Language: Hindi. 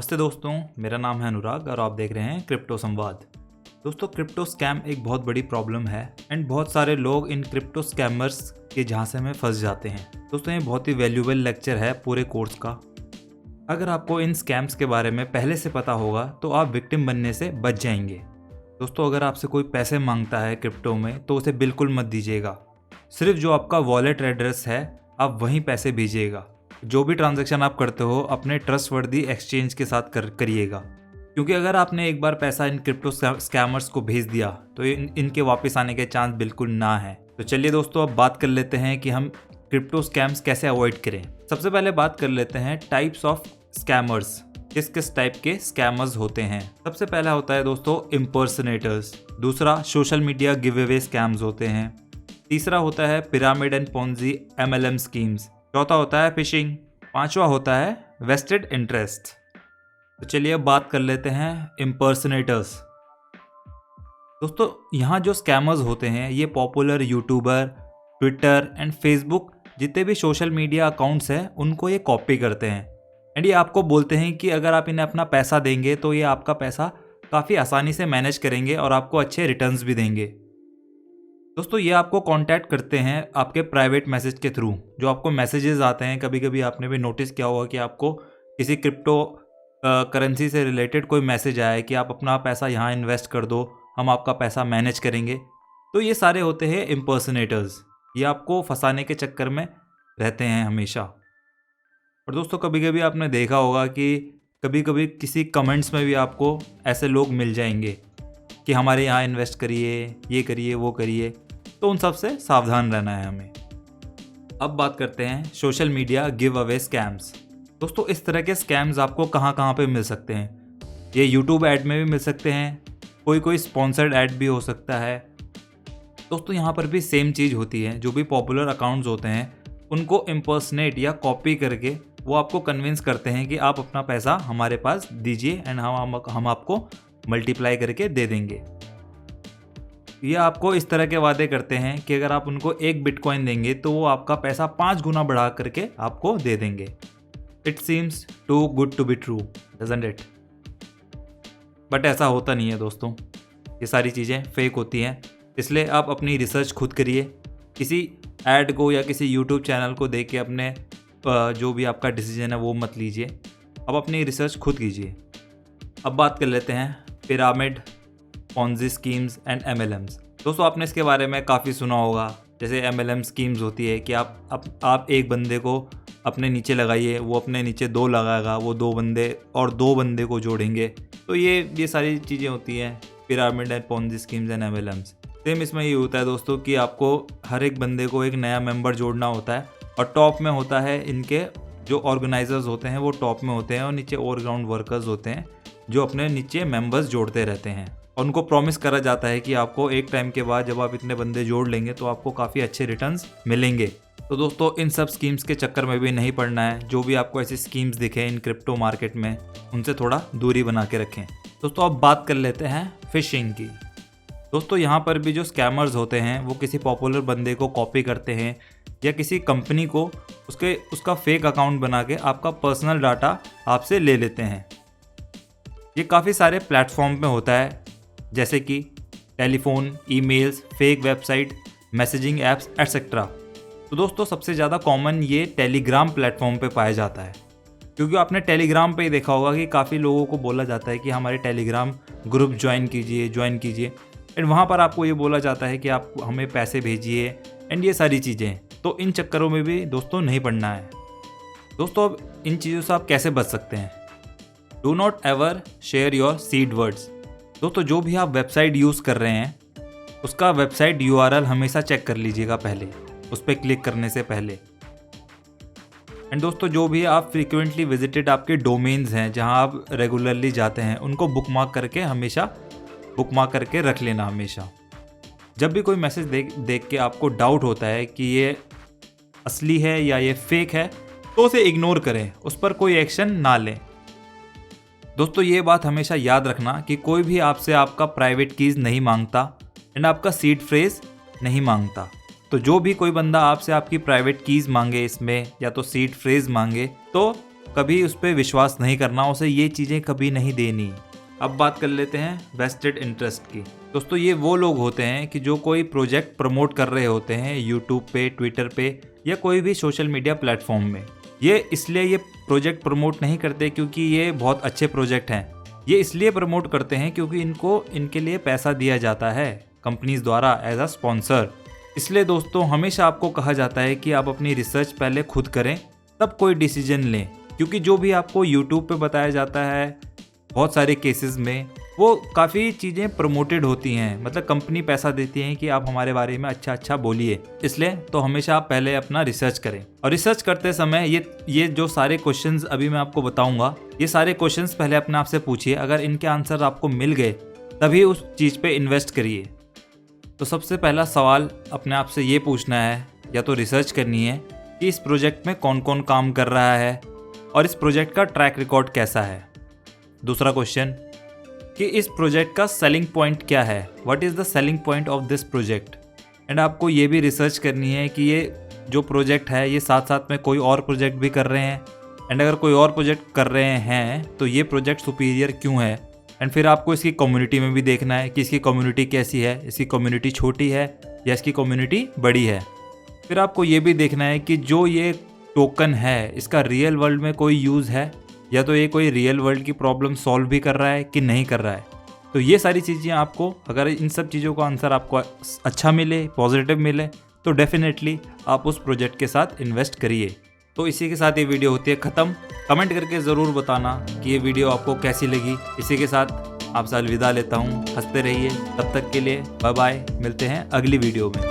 नमस्ते दोस्तों, मेरा नाम है अनुराग और आप देख रहे हैं क्रिप्टो संवाद। दोस्तों, क्रिप्टो स्कैम एक बहुत बड़ी प्रॉब्लम है एंड बहुत सारे लोग इन क्रिप्टो स्कैमर्स के झांसे में फंस जाते हैं। दोस्तों, ये बहुत ही वैल्यूएबल लेक्चर है पूरे कोर्स का। अगर आपको इन स्कैम्स के बारे में पहले से पता होगा तो आप विक्टिम बनने से बच जाएंगे। दोस्तों, अगर आपसे कोई पैसे मांगता है क्रिप्टो में तो उसे बिल्कुल मत दीजिएगा। सिर्फ जो आपका वॉलेट एड्रेस है आप वहीं पैसे भेजिएगा। जो भी ट्रांजैक्शन आप करते हो अपने ट्रस्टवर्दी एक्सचेंज के साथ करिएगा, क्योंकि अगर आपने एक बार पैसा इन क्रिप्टो स्कैमर्स को भेज दिया तो इनके वापस आने के चांस बिल्कुल ना है। तो चलिए दोस्तों, अब बात कर लेते हैं कि हम क्रिप्टो स्कैम्स कैसे अवॉइड करें। सबसे पहले बात कर लेते हैं टाइप्स ऑफ स्कैमर्स, किस किस टाइप के स्कैमर्स होते हैं। सबसे पहला होता है दोस्तों इम्पर्सनेटर्स, दूसरा social media give away scams होते हैं, तीसरा होता है pyramid and Ponzi MLM schemes, चौथा होता है फिशिंग, पांचवा होता है वेस्टेड इंटरेस्ट। तो चलिए अब बात कर लेते हैं इम्पर्सनेटर्स। दोस्तों, यहाँ जो स्कैमर्स होते हैं ये popular YouTuber, Twitter and Facebook जितने भी सोशल मीडिया अकाउंट्स हैं उनको ये कॉपी करते हैं एंड ये आपको बोलते हैं कि अगर आप इन्हें अपना पैसा देंगे तो ये आपका पैसा काफ़ी आसानी से मैनेज करेंगे और आपको अच्छे रिटर्न्स भी देंगे। दोस्तों, ये आपको कांटेक्ट करते हैं आपके प्राइवेट मैसेज के थ्रू। जो आपको मैसेजेस आते हैं, कभी कभी आपने भी नोटिस किया होगा कि आपको किसी क्रिप्टो करेंसी से रिलेटेड कोई मैसेज आया है कि आप अपना पैसा यहाँ इन्वेस्ट कर दो, हम आपका पैसा मैनेज करेंगे। तो ये सारे होते हैं इम्पर्सनेटर्स, ये आपको फंसाने के चक्कर में रहते हैं हमेशा। और दोस्तों, कभी कभी आपने देखा होगा कि कभी कभी किसी कमेंट्स में भी आपको ऐसे लोग मिल जाएंगे कि हमारे यहाँ इन्वेस्ट करिए, ये करिए, वो करिए। तो उन सब से सावधान रहना है हमें। अब बात करते हैं social media give away scams. दोस्तों, इस तरह के स्कैम्स आपको कहाँ कहाँ पे मिल सकते हैं। ये यूट्यूब ऐड में भी मिल सकते हैं, कोई स्पॉन्सर्ड ऐड भी हो सकता है। दोस्तों, यहाँ पर भी सेम चीज़ होती है। जो भी पॉपुलर अकाउंट्स होते हैं उनको इम्पर्सनेट या कॉपी करके वो आपको कन्विंस करते हैं कि आप अपना पैसा हमारे पास दीजिए एंड हम आपको मल्टीप्लाई करके दे देंगे। ये आपको इस तरह के वादे करते हैं कि अगर आप उनको 1 बिटकॉइन देंगे तो वो आपका पैसा 5 गुना बढ़ा करके आपको दे देंगे। It seems to good to be true, doesn't it? But ऐसा होता नहीं है दोस्तों, ये सारी चीज़ें फेक होती हैं। इसलिए आप अपनी रिसर्च खुद करिए। किसी ऐड को या किसी यूट्यूब चैनल को देख के अपने जो भी आपका डिसीजन है वो मत लीजिए, आप अपनी रिसर्च खुद कीजिए। अब बात कर लेते हैं pyramid, Ponzi schemes and MLMs। दोस्तों, आपने इसके बारे में काफ़ी सुना होगा। जैसे MLM स्कीम्स होती है कि आप एक बंदे को अपने नीचे लगाइए, वो अपने नीचे 2 लगाएगा, वो 2 बंदे और 2 बंदे को जोड़ेंगे। तो ये सारी चीज़ें होती हैं pyramid and Ponzi schemes and MLMs। Same इसमें ये होता है दोस्तों कि आपको हर एक बंदे को एक नया मेंबर जोड़ना होता है और टॉप में होता है इनके जो ऑर्गेनाइजर्स होते हैं वो टॉप में होते हैं और नीचे ओवरग्राउंड वर्कर्स होते हैं जो अपने नीचे मेंबर्स जोड़ते रहते हैं। और उनको प्रॉमिस करा जाता है कि आपको एक टाइम के बाद जब आप इतने बंदे जोड़ लेंगे तो आपको काफ़ी अच्छे रिटर्न्स मिलेंगे। तो दोस्तों, इन सब स्कीम्स के चक्कर में भी नहीं पड़ना है। जो भी आपको ऐसी स्कीम्स दिखे इन क्रिप्टो मार्केट में उनसे थोड़ा दूरी बना के रखें। दोस्तों, अब बात कर लेते हैं फिशिंग की। दोस्तों, यहाँ पर भी जो स्कैमर्स होते हैं वो किसी पॉपुलर बंदे को कॉपी करते हैं या किसी कंपनी को उसका फेक अकाउंट बना के आपका पर्सनल डाटा आपसे ले लेते हैं। ये काफ़ी सारे प्लेटफॉर्म में होता है, जैसे कि telephone, emails, fake website, messaging apps etcetera. तो दोस्तों, सबसे ज़्यादा कॉमन ये टेलीग्राम प्लेटफॉर्म पे पाया जाता है, क्योंकि आपने टेलीग्राम पे ही देखा होगा कि काफ़ी लोगों को बोला जाता है कि हमारे टेलीग्राम ग्रुप ज्वाइन कीजिए एंड वहाँ पर आपको ये बोला जाता है कि आप हमें पैसे भेजिए एंड ये सारी चीज़ें। तो इन चक्करों में भी दोस्तों नहीं पड़ना है। दोस्तों, अब इन चीज़ों से आप कैसे बच सकते हैं? Do not ever share your seed words. दोस्तों, जो भी आप वेबसाइट यूज़ कर रहे हैं उसका वेबसाइट URL हमेशा चेक कर लीजिएगा पहले, उस पर क्लिक करने से पहले। एंड दोस्तों, जो भी आप फ्रीक्वेंटली विजिटेड आपके डोमेन्स हैं जहां आप रेगुलरली जाते हैं उनको बुकमार्क करके रख लेना हमेशा। जब भी कोई मैसेज देख के आपको डाउट होता है कि ये असली है या ये फेक है तो उसे इग्नोर करें, उस पर कोई एक्शन ना लें। दोस्तों, ये बात हमेशा याद रखना कि कोई भी आपसे आपका प्राइवेट कीज़ नहीं मांगता एंड आपका सीड फ्रेज नहीं मांगता। तो जो भी कोई बंदा आपसे आपकी प्राइवेट कीज़ मांगे इसमें या तो सीड फ्रेज मांगे तो कभी उस पर विश्वास नहीं करना, उसे ये चीज़ें कभी नहीं देनी। अब बात कर लेते हैं वेस्टेड इंटरेस्ट की। दोस्तों ये वो लोग होते हैं कि जो कोई प्रोजेक्ट प्रमोट कर रहे होते हैं यूट्यूब पे, ट्विटर पे या कोई भी सोशल मीडिया प्लेटफॉर्म में। ये इसलिए ये प्रोजेक्ट प्रमोट नहीं करते क्योंकि ये बहुत अच्छे प्रोजेक्ट हैं, ये इसलिए प्रमोट करते हैं क्योंकि इनको इनके लिए पैसा दिया जाता है कंपनीज द्वारा एज अ स्पॉन्सर। इसलिए दोस्तों हमेशा आपको कहा जाता है कि आप अपनी रिसर्च पहले खुद करें तब कोई डिसीजन लें, क्योंकि जो भी आपको यूट्यूब पे बताया जाता है बहुत सारे केसेस में वो काफ़ी चीज़ें प्रमोटेड होती हैं, मतलब कंपनी पैसा देती है कि आप हमारे बारे में अच्छा बोलिए। इसलिए तो हमेशा आप पहले अपना रिसर्च करें, और रिसर्च करते समय ये जो सारे क्वेश्चंस अभी मैं आपको बताऊंगा, ये सारे क्वेश्चंस पहले अपने आप से पूछिए। अगर इनके आंसर आपको मिल गए तभी उस चीज़ पे इन्वेस्ट करिए। तो सबसे पहला सवाल अपने आप से ये पूछना है या तो रिसर्च करनी है कि इस प्रोजेक्ट में कौन कौन काम कर रहा है और इस प्रोजेक्ट का ट्रैक रिकॉर्ड कैसा है। दूसरा क्वेश्चन कि इस प्रोजेक्ट का सेलिंग पॉइंट क्या है, what is the selling point of this project. And आपको ये भी रिसर्च करनी है कि ये जो प्रोजेक्ट है ये साथ साथ में कोई और प्रोजेक्ट भी कर रहे हैं, एंड अगर कोई और प्रोजेक्ट कर रहे हैं तो ये प्रोजेक्ट सुपीरियर क्यों है। एंड फिर आपको इसकी कम्युनिटी में भी देखना है कि इसकी कम्युनिटी कैसी है, इसकी कम्युनिटी छोटी है या इसकी कम्युनिटी बड़ी है। फिर आपको ये भी देखना है कि जो ये टोकन है इसका रियल वर्ल्ड में कोई यूज़ है, या तो ये कोई रियल वर्ल्ड की प्रॉब्लम सॉल्व भी कर रहा है कि नहीं कर रहा है। तो ये सारी चीज़ें आपको, अगर इन सब चीज़ों का आंसर आपको अच्छा मिले, पॉजिटिव मिले, तो डेफिनेटली आप उस प्रोजेक्ट के साथ इन्वेस्ट करिए। तो इसी के साथ ये वीडियो होती है ख़त्म। कमेंट करके ज़रूर बताना कि ये वीडियो आपको कैसी लगी। इसी के साथ आपसे अलविदा लेता हूँ। हंसते रहिए, तब तक के लिए बाय बाय, मिलते हैं अगली वीडियो में।